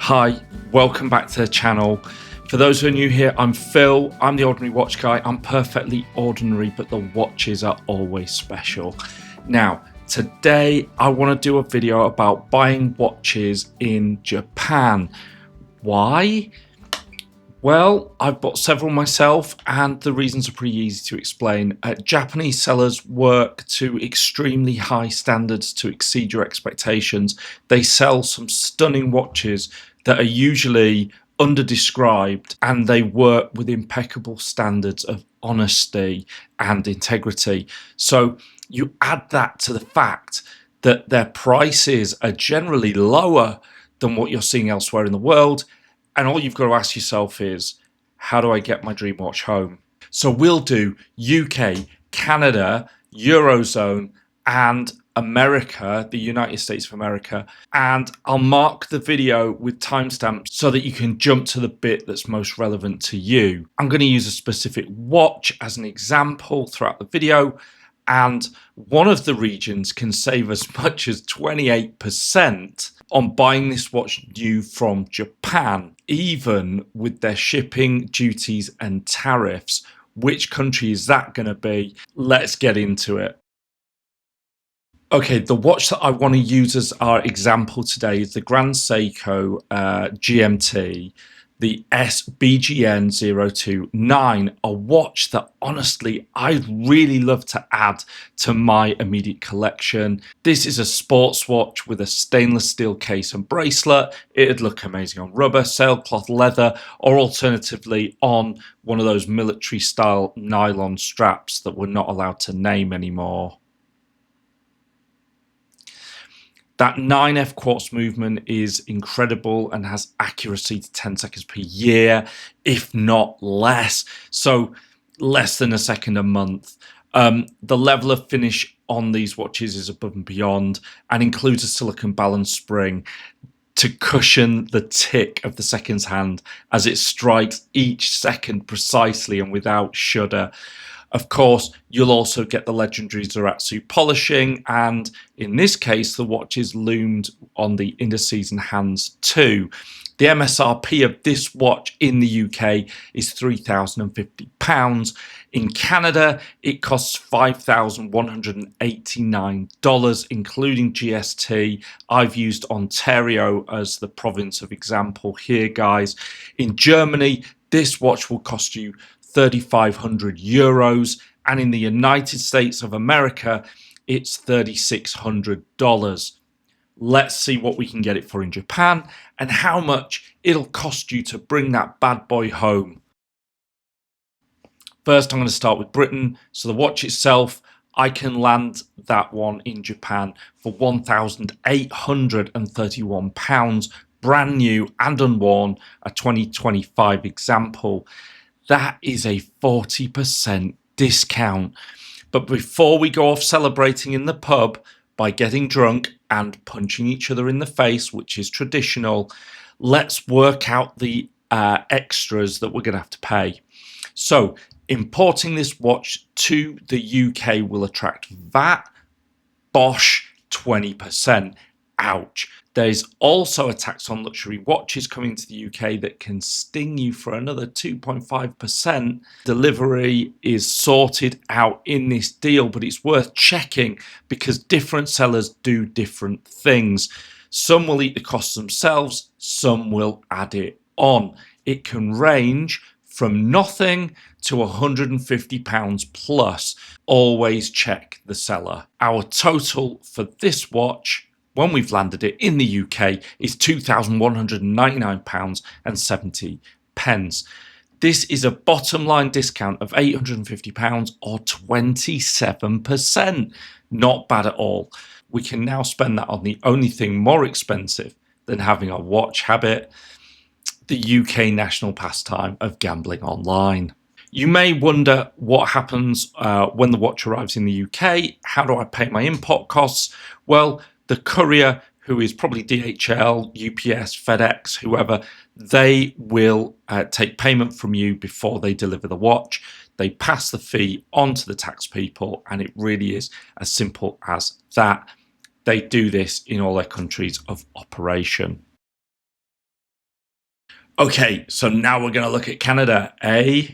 Hi, welcome back to the channel. For those who are new here, I'm Phil. I'm the Ordinary Watch Guy. I'm perfectly ordinary, but the watches are always special. Now, today I want to do a video about buying watches in Japan. Why? Well, I've bought several myself, and the reasons are pretty easy to explain. Japanese sellers work to extremely high standards to exceed your expectations. They sell some stunning watches that are usually underdescribed, and they work with impeccable standards of honesty and integrity. So you add that to the fact that their prices are generally lower than what you're seeing elsewhere in the world. And all you've got to ask yourself is, how do I get my dream watch home? So we'll do UK, Canada, Eurozone, and America, the United States of America. And I'll mark the video with timestamps so that you can jump to the bit that's most relevant to you. I'm going to use a specific watch as an example throughout the video. And one of the regions can save as much as 28% on buying this watch new from Japan, even with their shipping, duties, and tariffs. Which country is that going to be? Let's get into it. Okay, the watch that I want to use as our example today is the Grand Seiko GMT, the SBGN029, a watch that honestly I'd really love to add to my immediate collection. This is a sports watch with a stainless steel case and bracelet. It'd look amazing on rubber, sailcloth, leather, or alternatively on one of those military style nylon straps that we're not allowed to name anymore. That 9F quartz movement is incredible and has accuracy to 10 seconds per year, if not less. So less than a second a month. The level of finish on these watches is above and beyond and includes a silicone balance spring to cushion the tick of the seconds hand as it strikes each second precisely and without shudder. Of course, you'll also get the legendary Zaratsu polishing, and in this case, the watch is loomed on the interseason hands too. The MSRP of this watch in the UK is £3,050. In Canada, it costs $5,189, including GST. I've used Ontario as the province of example here, guys. In Germany, this watch will cost you €3,500, and in the United States of America, it's $3,600. Let's see what we can get it for in Japan and how much it'll cost you to bring that bad boy home. First, I'm going to start with Britain. So the watch itself, I can land that one in Japan for £1,831, brand new and unworn, a 2025 example. That is a 40% discount. But before we go off celebrating in the pub by getting drunk and punching each other in the face, which is traditional, let's work out the extras that we're going to have to pay. So importing this watch to the UK will attract VAT, Bosh, 20%. Ouch. There's also a tax on luxury watches coming to the UK that can sting you for another 2.5%. Delivery is sorted out in this deal, but it's worth checking because different sellers do different things. Some will eat the costs themselves, some will add it on. It can range from nothing to £150 plus. Always check the seller. Our total for this watch, when we've landed it in the UK, is £2,199.70. This is a bottom line discount of £850 or 27%. Not bad at all. We can now spend that on the only thing more expensive than having a watch habit, the UK national pastime of gambling online. You may wonder what happens when the watch arrives in the UK. How do I pay my import costs? Well, the courier, who is probably DHL, UPS, FedEx, whoever, they will take payment from you before they deliver the watch. They pass the fee on to the tax people, and it really is as simple as that. They do this in all their countries of operation. Okay, so now we're going to look at Canada, eh?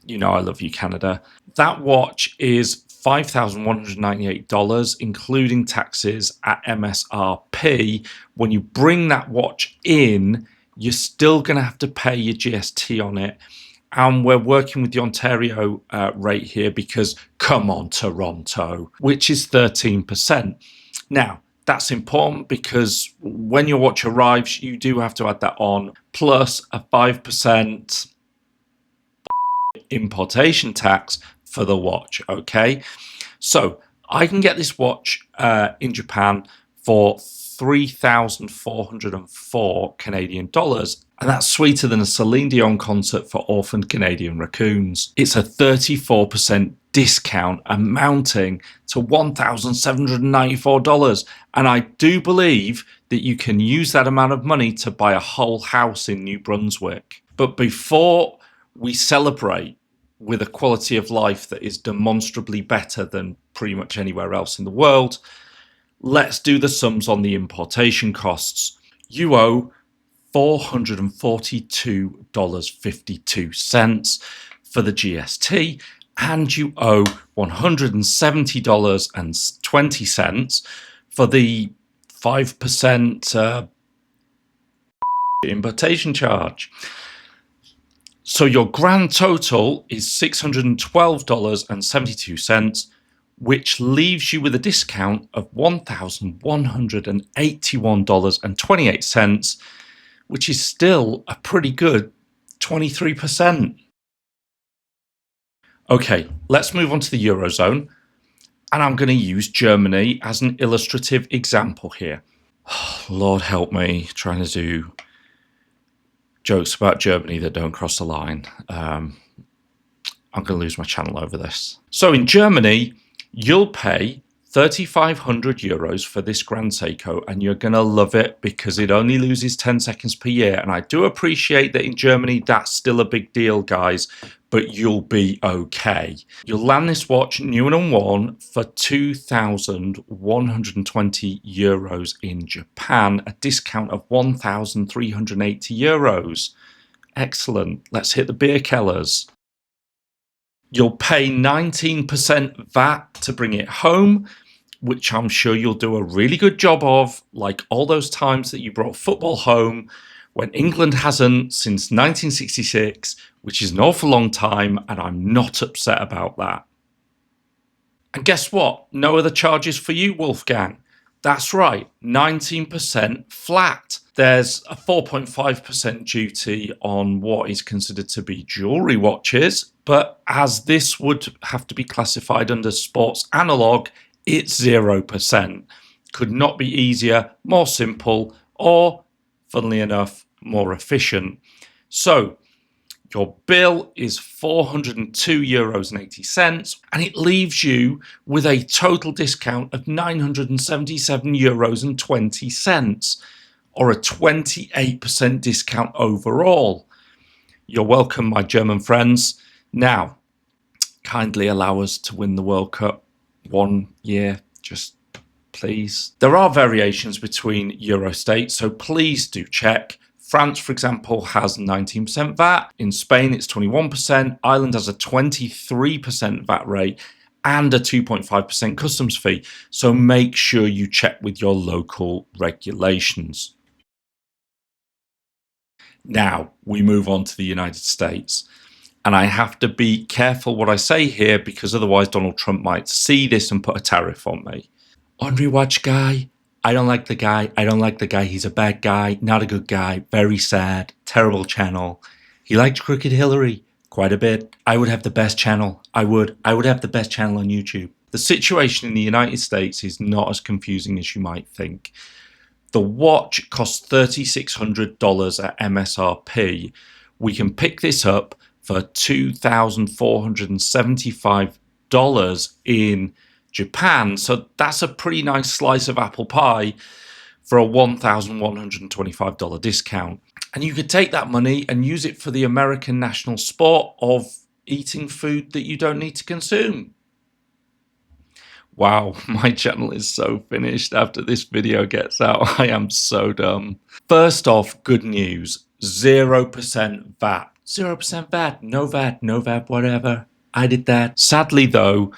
You know I love you, Canada. That watch is $5,198, including taxes at MSRP. When you bring that watch in, you're still going to have to pay your GST on it. And we're working with the Ontario rate here because, come on, Toronto, which is 13%. Now, that's important because when your watch arrives, you do have to add that on, plus a 5% importation tax for the watch. Okay, so I can get this watch in Japan for 3,404 Canadian dollars, and that's sweeter than a Celine Dion concert for orphaned Canadian raccoons. It's a 34% discount amounting to $1,794, and I do believe that you can use that amount of money to buy a whole house in New Brunswick. But before we celebrate with a quality of life that is demonstrably better than pretty much anywhere else in the world, let's do the sums on the importation costs. You owe $442.52 for the GST, and you owe $170.20 for the 5% importation charge. So your grand total is $612.72, which leaves you with a discount of $1,181.28, which is still a pretty good 23%. Okay, let's move on to the Eurozone, and I'm going to use Germany as an illustrative example here. Lord help me, trying to do jokes about Germany that don't cross the line. I'm going to lose my channel over this. So in Germany, you'll pay 3,500 euros for this Grand Seiko, and you're going to love it because it only loses 10 seconds per year. And I do appreciate that in Germany, that's still a big deal, guys, but you'll be okay. You'll land this watch new and unworn for 2,120 euros in Japan, a discount of 1,380 euros. Excellent. Let's hit the beer kellers. You'll pay 19% VAT to bring it home, which I'm sure you'll do a really good job of, like all those times that you brought football home when England hasn't since 1966, which is an awful long time, and I'm not upset about that. And guess what? No other charges for you, Wolfgang. That's right, 19% flat. There's a 4.5% duty on what is considered to be jewellery watches, but as this would have to be classified under sports analog, it's 0%. Could not be easier, more simple, or, funnily enough, more efficient. So your bill is €402.80, and it leaves you with a total discount of €977.20, or a 28% discount overall. You're welcome, my German friends. Now, kindly allow us to win the World Cup one year, just please. There are variations between Euro states, so please do check. France, for example, has 19% VAT. In Spain, it's 21%. Ireland has a 23% VAT rate and a 2.5% customs fee. So make sure you check with your local regulations. Now, we move on to the United States. And I have to be careful what I say here because otherwise Donald Trump might see this and put a tariff on me. Ordinary watch guy. I don't like the guy. I don't like the guy. He's a bad guy, not a good guy, very sad, terrible channel. He liked Crooked Hillary quite a bit. I would have the best channel. I would have the best channel on YouTube. The situation in the United States is not as confusing as you might think. The watch costs $3,600 at MSRP. We can pick this up for $2,475 in Japan. So that's a pretty nice slice of apple pie for a $1,125 discount. And you could take that money and use it for the American national sport of eating food that you don't need to consume. Wow, my channel is so finished after this video gets out. I am so dumb. First off, good news. 0% VAT. 0% VAT. No VAT, no VAT, whatever. I did that. Sadly though,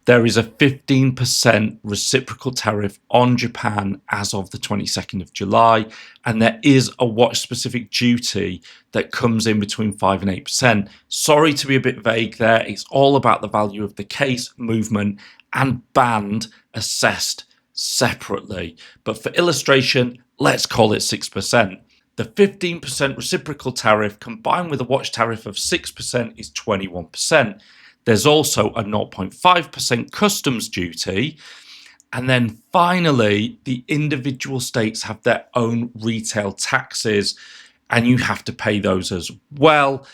there is a 15% reciprocal tariff on Japan as of the 22nd of July, and there is a watch-specific duty that comes in between 5 and 8%. Sorry to be a bit vague there. It's all about the value of the case, movement, and band assessed separately. But for illustration, let's call it 6%. The 15% reciprocal tariff combined with a watch tariff of 6% is 21%. There's also a 0.5% customs duty. And then finally, the individual states have their own retail taxes, and you have to pay those as well.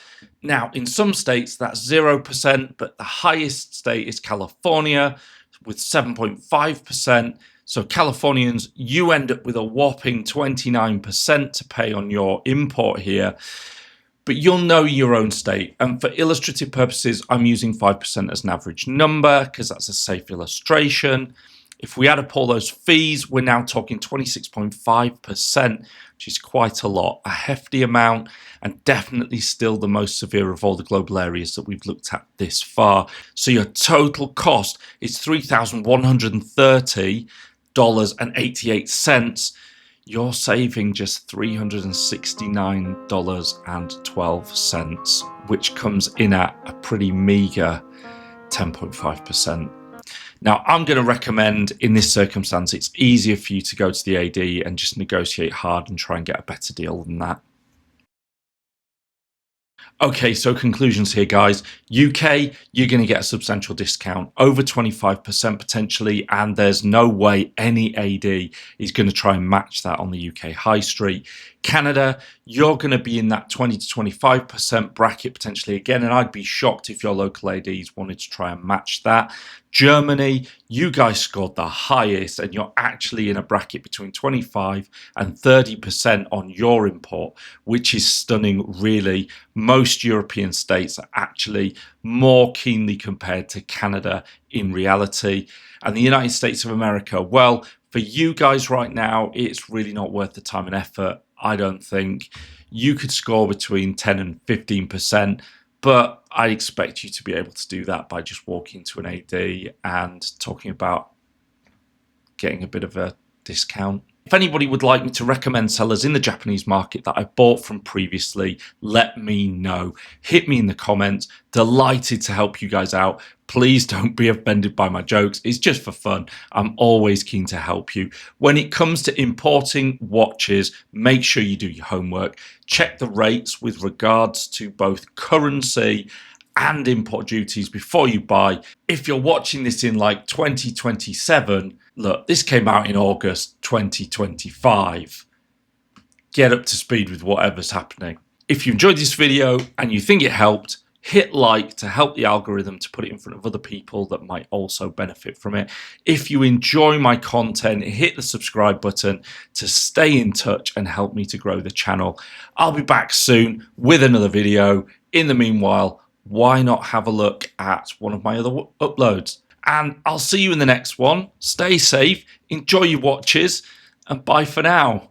Now, in some states, that's 0%, but the highest state is California with 7.5%. So Californians, you end up with a whopping 29% to pay on your import here. But you'll know your own state. And for illustrative purposes, I'm using 5% as an average number because that's a safe illustration. If we add up all those fees, we're now talking 26.5%, which is quite a lot, a hefty amount, and definitely still the most severe of all the global areas that we've looked at this far. So your total cost is $3,130.88. You're saving just $369.12, which comes in at a pretty meager 10.5%. Now, I'm going to recommend in this circumstance, it's easier for you to go to the AD and just negotiate hard and try and get a better deal than that. Okay, so conclusions here, guys. UK, you're going to get a substantial discount, over 25% potentially, and there's no way any AD is going to try and match that on the UK high street. Canada, you're going to be in that 20 to 25% bracket potentially again, and I'd be shocked if your local ADs wanted to try and match that. Germany, you guys scored the highest, and you're actually in a bracket between 25 and 30% on your import, which is stunning, really. Most European states are actually more keenly compared to Canada in reality. And the United States of America, well, for you guys right now, it's really not worth the time and effort, I don't think. You could score between 10 and 15%. But I expect you to be able to do that by just walking to an AD and talking about getting a bit of a discount. If anybody would like me to recommend sellers in the Japanese market that I bought from previously, let me know. Hit me in the comments. Delighted to help you guys out. Please don't be offended by my jokes. It's just for fun. I'm always keen to help you. When it comes to importing watches, make sure you do your homework. Check the rates with regards to both currency and import duties before you buy. If you're watching this in like 2027, look, this came out in August 2025. Get up to speed with whatever's happening. If you enjoyed this video and you think it helped, hit like to help the algorithm to put it in front of other people that might also benefit from it. If you enjoy my content, hit the subscribe button to stay in touch and help me to grow the channel. I'll be back soon with another video. In the meanwhile, why not have a look at one of my other uploads? And I'll see you in the next one. Stay safe, enjoy your watches, and bye for now.